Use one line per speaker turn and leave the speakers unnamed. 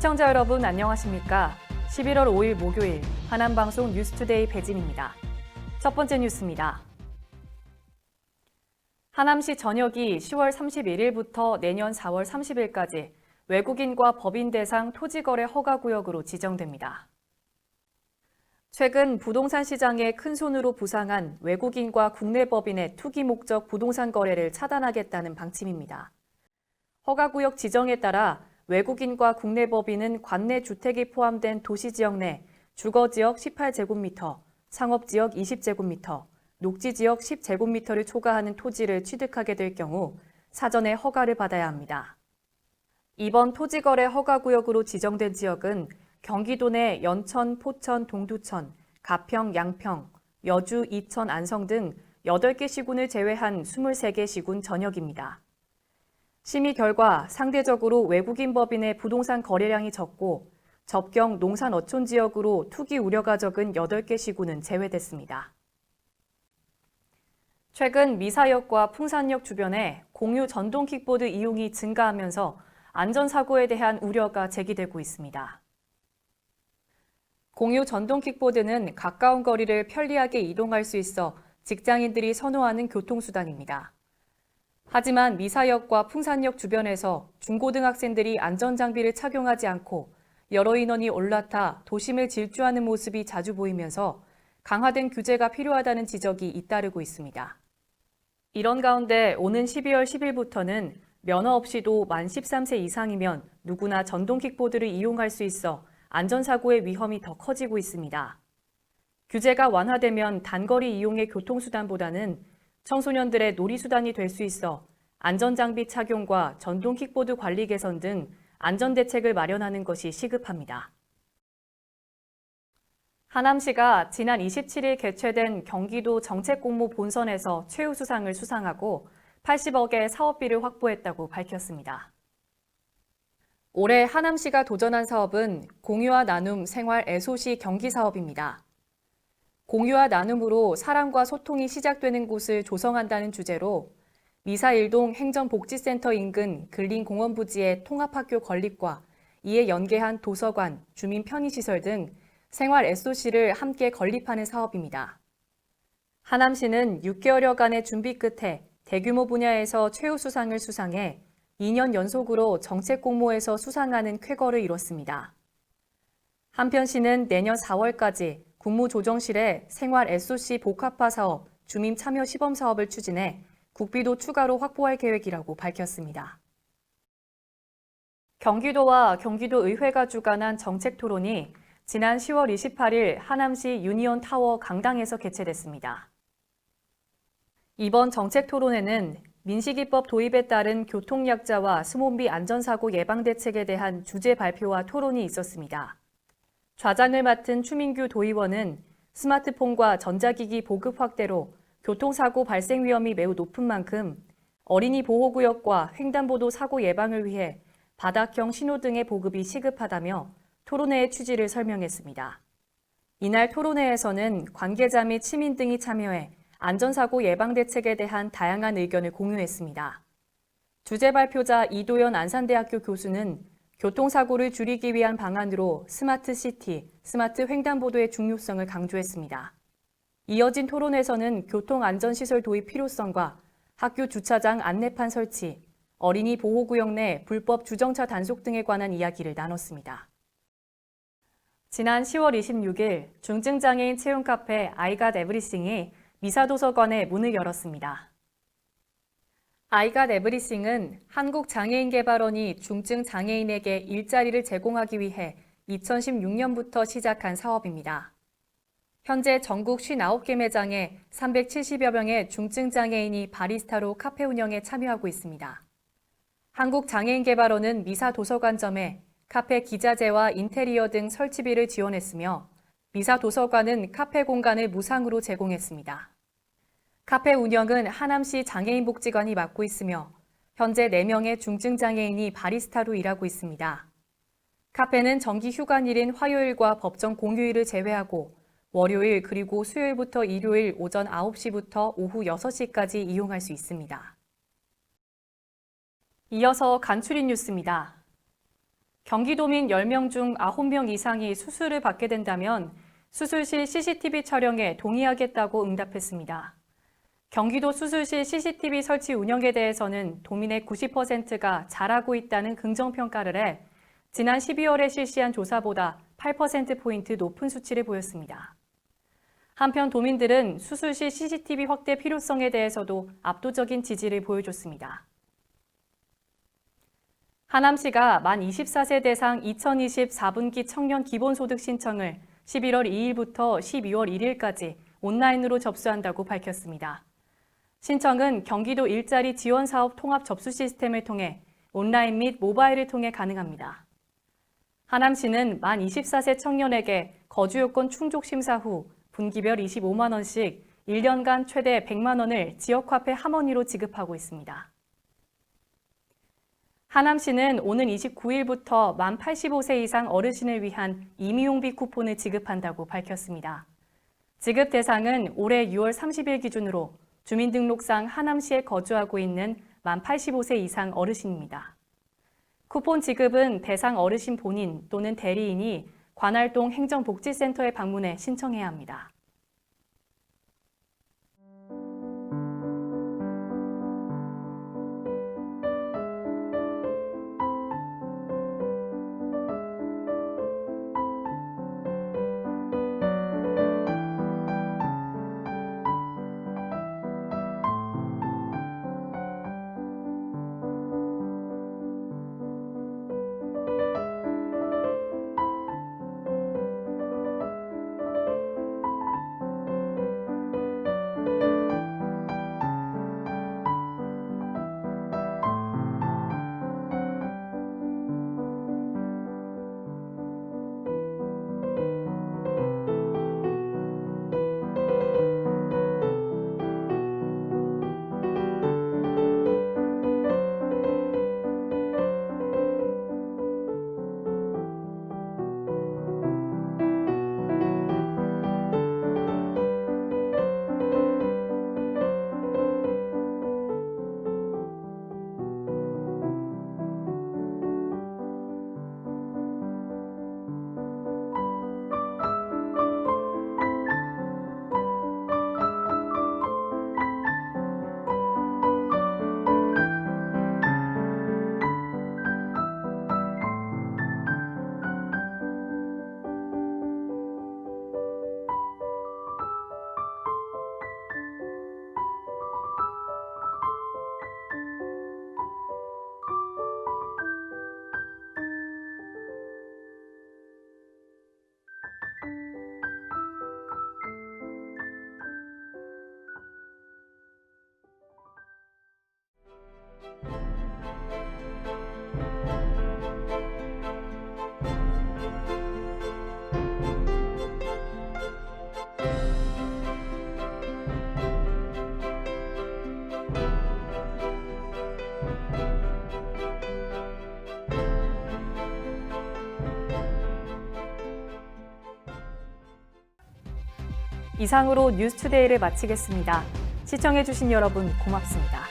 시청자 여러분 안녕하십니까? 11월 5일 목요일 하남방송 뉴스투데이 배진입니다. 첫 번째 뉴스입니다. 하남시 전역이 10월 31일부터 내년 4월 30일까지 외국인과 법인 대상 토지거래 허가구역으로 지정됩니다. 최근 부동산 시장에 큰 손으로 부상한 외국인과 국내 법인의 투기 목적 부동산 거래를 차단하겠다는 방침입니다. 허가구역 지정에 따라 외국인과 국내 법인은 관내 주택이 포함된 도시지역 내 주거지역 18제곱미터, 상업지역 20제곱미터, 녹지지역 10제곱미터를 초과하는 토지를 취득하게 될 경우 사전에 허가를 받아야 합니다. 이번 토지거래 허가구역으로 지정된 지역은 경기도 내 연천, 포천, 동두천, 가평, 양평, 여주, 이천, 안성 등 8개 시군을 제외한 23개 시군 전역입니다. 심의 결과 상대적으로 외국인 법인의 부동산 거래량이 적고 접경 농산 어촌 지역으로 투기 우려가 적은 8개 시군은 제외됐습니다. 최근 미사역과 풍산역 주변에 공유 전동 킥보드 이용이 증가하면서 안전사고에 대한 우려가 제기되고 있습니다. 공유 전동 킥보드는 가까운 거리를 편리하게 이동할 수 있어 직장인들이 선호하는 교통수단입니다. 하지만 미사역과 풍산역 주변에서 중고등학생들이 안전장비를 착용하지 않고 여러 인원이 올라타 도심을 질주하는 모습이 자주 보이면서 강화된 규제가 필요하다는 지적이 잇따르고 있습니다. 이런 가운데 오는 12월 10일부터는 면허 없이도 만 13세 이상이면 누구나 전동 킥보드를 이용할 수 있어 안전사고의 위험이 더 커지고 있습니다. 규제가 완화되면 단거리 이용의 교통수단보다는 청소년들의 놀이수단이 될 수 있어 안전장비 착용과 전동 킥보드 관리 개선 등 안전대책을 마련하는 것이 시급합니다. 하남시가 지난 27일 개최된 경기도 정책공모 본선에서 최우수상을 수상하고 80억의 사업비를 확보했다고 밝혔습니다. 올해 하남시가 도전한 사업은 공유와 나눔 생활 애소시 경기 사업입니다. 공유와 나눔으로 사랑과 소통이 시작되는 곳을 조성한다는 주제로 미사일동 행정복지센터 인근 근린공원 부지의 통합학교 건립과 이에 연계한 도서관, 주민 편의시설 등 생활 SOC를 함께 건립하는 사업입니다. 하남시는 6개월여간의 준비 끝에 대규모 분야에서 최우수상을 수상해 2년 연속으로 정책공모에서 수상하는 쾌거를 이뤘습니다. 한편 시는 내년 4월까지 국무조정실에 생활 SOC 복합화 사업, 주민 참여 시범 사업을 추진해 국비도 추가로 확보할 계획이라고 밝혔습니다. 경기도와 경기도의회가 주관한 정책 토론이 지난 10월 28일 하남시 유니온 타워 강당에서 개최됐습니다. 이번 정책 토론회는 민식이법 도입에 따른 교통약자와 스몬비 안전사고 예방 대책에 대한 주제 발표와 토론이 있었습니다. 좌장을 맡은 추민규 도의원은 스마트폰과 전자기기 보급 확대로 교통사고 발생 위험이 매우 높은 만큼 어린이 보호구역과 횡단보도 사고 예방을 위해 바닥형 신호등의 보급이 시급하다며 토론회의 취지를 설명했습니다. 이날 토론회에서는 관계자 및 시민 등이 참여해 안전사고 예방 대책에 대한 다양한 의견을 공유했습니다. 주제 발표자 이도연 안산대학교 교수는 교통사고를 줄이기 위한 방안으로 스마트 시티, 스마트 횡단보도의 중요성을 강조했습니다. 이어진 토론에서는 교통안전시설 도입 필요성과 학교 주차장 안내판 설치, 어린이 보호구역 내 불법 주정차 단속 등에 관한 이야기를 나눴습니다. 지난 10월 26일 중증장애인 채용 카페 I Got Everything이 미사도서관에 문을 열었습니다. I Got Everything은 한국장애인개발원이 중증 장애인에게 일자리를 제공하기 위해 2016년부터 시작한 사업입니다. 현재 전국 59개 매장에 370여 명의 중증 장애인이 바리스타로 카페 운영에 참여하고 있습니다. 한국장애인개발원은 미사도서관점에 카페 기자재와 인테리어 등 설치비를 지원했으며 미사도서관은 카페 공간을 무상으로 제공했습니다. 카페 운영은 하남시 장애인복지관이 맡고 있으며 현재 4명의 중증장애인이 바리스타로 일하고 있습니다. 카페는 정기 휴관일인 화요일과 법정 공휴일을 제외하고 월요일 그리고 수요일부터 일요일 오전 9시부터 오후 6시까지 이용할 수 있습니다. 이어서 간추린 뉴스입니다. 경기도민 10명 중 9명 이상이 수술을 받게 된다면 수술 시 CCTV 촬영에 동의하겠다고 응답했습니다. 경기도 수술실 CCTV 설치 운영에 대해서는 도민의 90%가 잘하고 있다는 긍정평가를 해 지난 12월에 실시한 조사보다 8%포인트 높은 수치를 보였습니다. 한편 도민들은 수술실 CCTV 확대 필요성에 대해서도 압도적인 지지를 보여줬습니다. 하남시가 만 24세 대상 2024분기 청년 기본소득 신청을 11월 2일부터 12월 1일까지 온라인으로 접수한다고 밝혔습니다. 신청은 경기도 일자리 지원사업 통합 접수 시스템을 통해 온라인 및 모바일을 통해 가능합니다. 하남시는 만 24세 청년에게 거주요건 충족 심사 후 분기별 25만 원씩 1년간 최대 100만 원을 지역화폐 함원으로 지급하고 있습니다. 하남시는 오는 29일부터 만 85세 이상 어르신을 위한 임의용비 쿠폰을 지급한다고 밝혔습니다. 지급 대상은 올해 6월 30일 기준으로 주민등록상 하남시에 거주하고 있는 만 85세 이상 어르신입니다. 쿠폰 지급은 대상 어르신 본인 또는 대리인이 관할동 행정복지센터에 방문해 신청해야 합니다. 이상으로 뉴스투데이를 마치겠습니다. 시청해주신 여러분 고맙습니다.